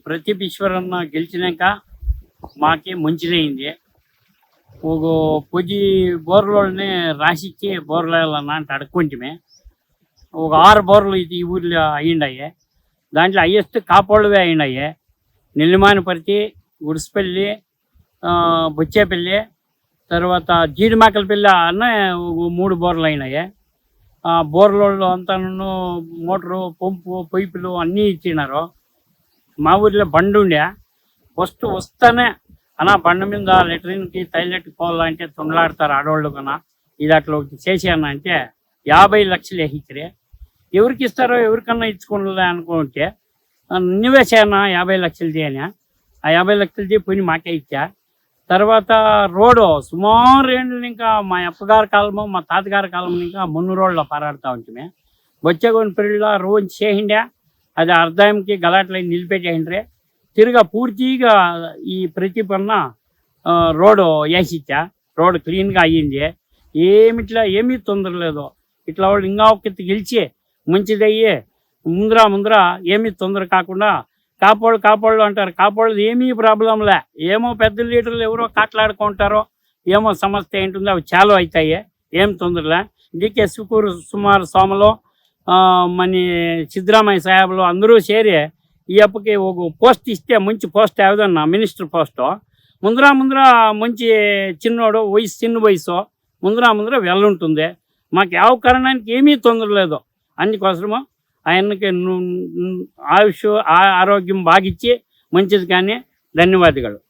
ప్రదీప్ ఈశ్వరన్న గెలిచినాక మాకే మంచిదైంది. ఒక 10 బోర్లని రాసిచ్చి బోర్లు వేయాలన్నా అంటే అడుక్కుంటే ఒక 6 బోర్లు ఇది ఈ ఊర్లో అయ్యిండాయి. దాంట్లో హైయెస్ట్ కాపోళ్ళవే అయ్యిండాయి. నెల్లిమానపర్తి, గుడిసిపల్లి, బుచ్చేపల్లి, తర్వాత జీడిమాకలపల్లి అన్న 3 బోర్లు అయినాయి. బోర్లలో అంతా మోటరు, పంపు, పైపులు అన్నీ ఇచ్చినారు. మా ఊర్లో బండి ఉండే ఫస్ట్ వస్తానే అన్నా బండి మీద లెటరిన్కి టైలెట్కి పోవాలంటే తొండలాడతారు ఆడవాళ్ళు కన్నా. ఇది అట్లా చేసాను అంటే 50 లక్షలు వేయించరే. ఎవరికి ఇస్తారో ఎవరికన్నా ఇచ్చుకోలే అనుకుంటే నువ్వే చేయనా 50 లక్షలు చేయని. ఆ 50 లక్షలు చేయి పోయి మాకే ఇచ్చా. తర్వాత రోడ్డు సుమారు ఏండ్లు ఇంకా మా అప్పగారి కాలము మా తాతగారి కాలం ఇంకా 3 రోడ్లో పారాడుతూ ఉంటుంది. బొచ్చగొని పెళ్ళిలో రోజు చేయండి, అది అర్ధాయంకి గలాట్లై నిలిపెట్టేయండి. తిరిగా పూర్తిగా ఈ ప్రతిపన్న రోడ్డు వేసిచ్చా. రోడ్డు క్లీన్గా అయ్యింది. ఏమీ తొందర లేదు. ఇట్లా వాళ్ళు ఇంకా ఒక్క గెలిచి మంచిదయ్యి ముందర ఏమీ తొందర కాకుండా కాపోళ్ళు అంటారు. కాపోళ్ళు ఏమీ ప్రాబ్లంలే. ఏమో పెద్ద లీడర్లు ఎవరో కాట్లాడుకుంటారో ఏమో సమస్య ఏంటుందో అవి చాలా అవుతాయి. ఏం తొందరలే. డీకే సుమారు సోమలో మన సిద్ధరామయ్య సాహెబ్లు అందరూ చేరి ఈ అప్పకి ఒక పోస్ట్ ఇస్తే మంచి పోస్ట్ ఏదన్నా మినిస్టర్ పోస్టు ముందర మంచి చిన్నోడు చిన్న వయసు ముందర వెళ్ళుంటుంది. మాకు ಯಾವ కారణానికి ఏమీ తొందర లేదు. అందుకోసము ఆయనకి ఆయుష్ ఆరోగ్యం బాగిచ్చి మంచిది కానీ ధన్యవాదాలు.